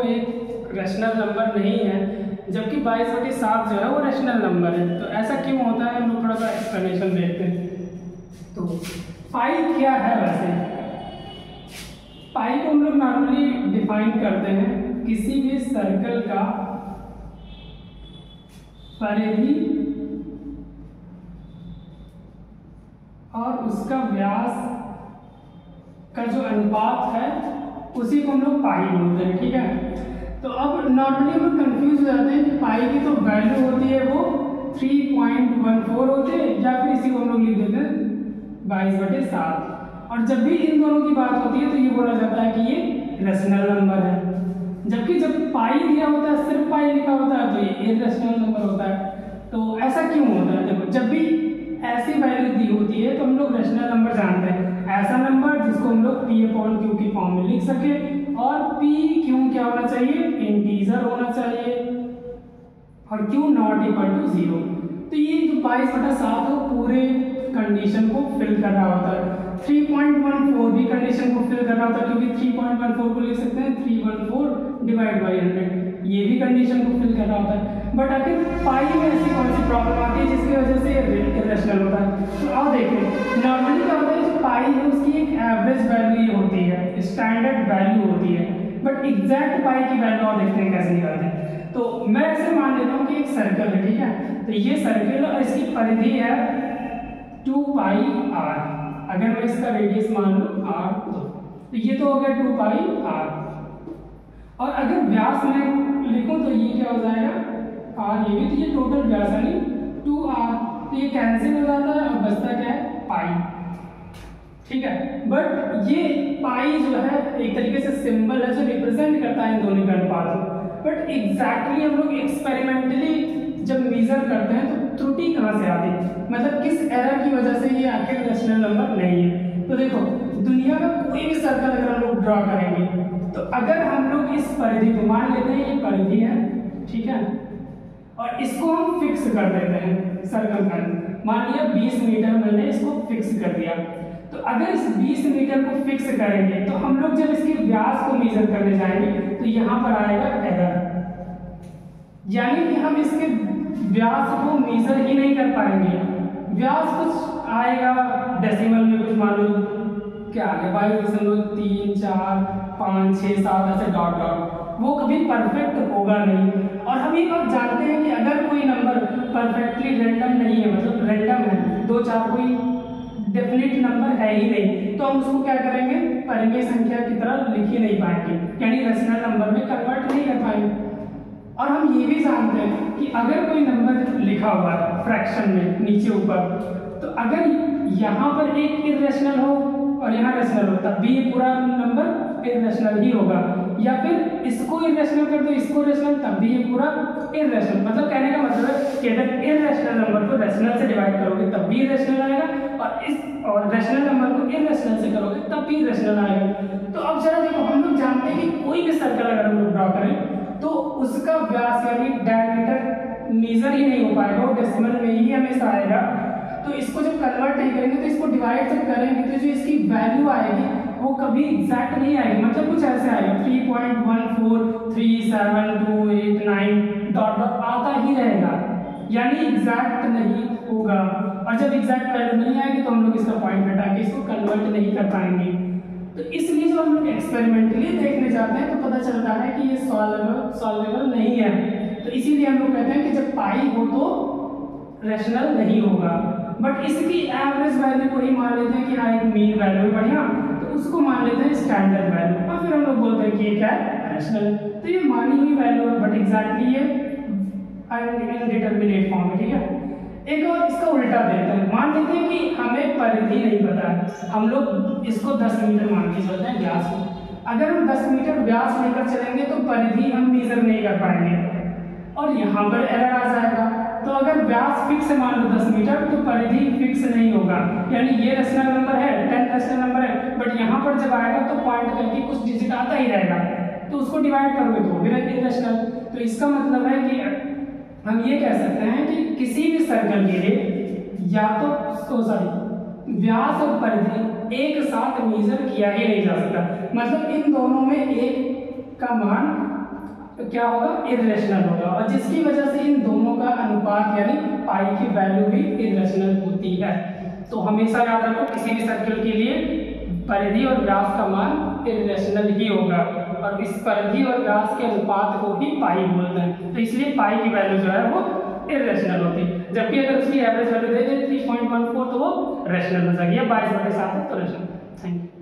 एक rational number नहीं है, जबकि 22/7 जो है वो रैशनल नंबर है। तो ऐसा क्यों होता है, हम लोग थोड़ा सा एक्सप्लेनेशन देखते हैं। तो पाई क्या है वैसे? पाई को हम लोग नॉर्मली डिफाइन करते हैं किसी भी सर्कल का परिधि और उसका व्यास का जो अनुपात है उसी को हम लोग पाई बोलते हैं, ठीक है। तो अब नॉर्मली हम लोग कंफ्यूज हो जाते हैं कि पाई की तो वैल्यू होती है वो 3.14 होते हैं, या फिर इसी को हम लोग लिख देते हैं 22/7। और जब भी इन दोनों की बात होती है तो ये बोला जाता है कि ये रैशनल नंबर है, जबकि जब पाई दिया होता है, सिर्फ पाई लिखा होता है, तो ये इररेशनल नंबर होता है। तो ऐसा क्यों होता है? देखो, जब भी ऐसी वैल्यू दी होती है तो हम लोग रैशनल नंबर जानते हैं, ऐसा नंबर जिसको हम लोग P/Q की फॉर्म में लिख सके, और PQ क्या होना चाहिए? इंटीजर होना चाहिए, और Q नॉट इक्वल टू 0। तो ये जो 22/7 है पूरे कंडीशन को फिल कर रहा होता है। 3.14 भी कंडीशन को फिल कर रहा होता है, क्योंकि 3.14 को लिख सकते हैं 314 डिवाइड बाई 100, ये भी कंडीशन को फिल कर रहा होता है। बट आखिर पाई में ऐसी कौन सी प्रॉब्लम आती है जिसकी वजह से इररेशनल होता है? तो आओ देखें, नॉर्मली क्या होता है, जो पाई है उसकी एक एवरेज वैल्यू होती है, स्टैंडर्ड वैल्यू होती है, बट एग्जैक्ट पाई की वैल्यू आप देखते हैं कैसे निकालते हैं। तो मैं ऐसे मान लेता हूँ कि एक सर्कल है, ठीक है। तो ये सर्कल और इसकी परिधि है 2πr। अगर मैं इसका रेडियस मान लूँ r, तो ये तो हो गया 2πr। और अगर व्यास में लिखूं तो ये क्या हो जाएगा r, ये भी, तो ये टोटल व्यास है नहीं 2r, तो ये कैंसिल हो जाता है और बचता क्या है? पाई, ठीक है। बट ये पाई जो है एक तरीके से सिंबल है जो रिप्रेजेंट करता है इन दोनों के अनुपात को। बट एग्जैक्टली हम लोग एक्सपेरिमेंटली जब मेजर करते हैं तो त्रुटि कहाँ से आती है, मतलब किस एरर की वजह से ये आखिर रैशनल नंबर नहीं है। तो देखो, दुनिया का कोई भी सर्कल अगर हम लोग ड्रॉ करेंगे, तो अगर हम लोग इस परिधि को मान लेते हैं, ये परिधि है, ठीक है, और इसको हम फिक्स कर देते हैं सर्कल का, मान लिया 20 मीटर मैंने इसको फिक्स कर दिया। तो अगर इस 20 मीटर को फिक्स करेंगे तो हम लोग जब इसके व्यास को मेजर करने जाएंगे तो यहाँ पर आएगा एरर, यानी कि हम इसके व्यास को मेजर ही नहीं कर पाएंगे। व्यास कुछ आएगा डेसिमल में, कुछ मान लो क्या आ गया 22.3, 4, 5, 6, 7 ऐसे डॉट डॉट, वो कभी परफेक्ट होगा नहीं। और हम ये बात जानते हैं कि अगर कोई नंबर परफेक्टली रैंडम नहीं है, मतलब रैंडम है, 2, 4 कोई डेफिनेट नंबर है ही नहीं, तो हम उसको क्या करेंगे? परिमेय संख्या की तरह लिख ही नहीं पाएंगे, यानी रैशनल नंबर में कन्वर्ट नहीं कर पाएंगे। और हम ये भी जानते हैं कि अगर कोई नंबर लिखा हुआ है फ्रैक्शन में नीचे ऊपर, तो अगर यहाँ पर एक इररेशनल हो और यहाँ रैशनल हो, तब भी ये पूरा नंबर इररेशनल ही होगा, या फिर इसको इररेशनल कर दो, इसको रैशनल, तब भी ये पूरा इररेशनल। मतलब कहने का मतलब है कि अगर इररेशनल नंबर को रैशनल से डिवाइड करोगे तब भी इररेशनल आएगा, और रैशनल नंबर को इररेशनल से करोगे तब भी रैशनल आएगा। तो अब जरा देखो, हम लोग जानते हैं कि कोई भी सर्कल अगर हम लोग ड्रॉ करें तो उसका व्यास यानी डायमीटर मेजर ही नहीं हो पाएगा, वो डेसिमल में ही हमेशा आएगा। तो इसको जब कन्वर्ट नहीं करेंगे तो इसको डिवाइड जब करेंगे तो जो इसकी वैल्यू आएगी वो कभी एग्जैक्ट नहीं आएगी, मतलब कुछ ऐसे आएगा 3.143728 डॉट डॉट आता ही रहेगा, यानी एग्जैक्ट नहीं होगा। और जब एग्जैक्ट वैल्यू नहीं आएगी तो हम लोग इसका पॉइंट हटा के इसको कन्वर्ट नहीं कर पाएंगे। तो इसलिए जब हम लोग एक्सपेरिमेंटली देखने जाते हैं तो पता चलता है कि ये सॉल्वेबल नहीं है। तो इसीलिए हम लोग कहते हैं कि जब पाई हो तो रैशनल नहीं होगा। बट इसकी एवरेज वैल्यू को ही मान लेते हैं कि हाँ एक मीन वैल्यू है बढ़िया, तो उसको मान लेते हैं स्टैंडर्ड वैल्यू, और फिर हम लोग बोलते हैं कि ये क्या है? रैशनल। तो ये मानी हुई वैल्यू है, बट एग्जैक्टली ये इनडिटरमिनेट फॉर्म है, ठीक है। एक और इसका उल्टा देते हैं, मान लेते हैं कि हमें परिधि नहीं पता है, हम लोग इसको 10 मीटर मान के चलते हैं व्यास को। अगर हम 10 मीटर व्यास लेकर चलेंगे तो परिधि हम मेजर नहीं कर पाएंगे और यहाँ पर एरर आ जाएगा। तो अगर व्यास फिक्स मान लो 10 मीटर तो परिधि फिक्स नहीं होगा, यानी ये रैशनल नंबर है, 10 रैशनल नंबर है, बट यहाँ पर जब आएगा तो पॉइंट करके कुछ डिजिट आता ही रहेगा, तो उसको डिवाइड करोगे तो भी इररेशनल। तो इसका मतलब है कि हम ये कह सकते हैं कि किसी भी सर्कल के लिए या तो व्यास और परिधि एक साथ मेजर किया ही नहीं जा सकता, मतलब इन दोनों में एक का मान क्या होगा, इर्रेशनल होगा, और जिसकी वजह से इन दोनों का अनुपात यानी पाई की वैल्यू भी इर्रेशनल होती है। तो हमेशा याद रखो किसी भी सर्कल के लिए परिधि और व्यास का मान इर्रेशनल ही होगा, और इस परिधि और व्यास के अनुपात को ही पाई बोलते हैं। तो इसलिए पाई की वैल्यू जो है वो इर्रेशनल होती है, जबकि अगर उसकी एवरेज वैल्यू दे दे 3.14 तो वो रेशनल हो जाएगी, 22/7 तो रेशनल। Thank you.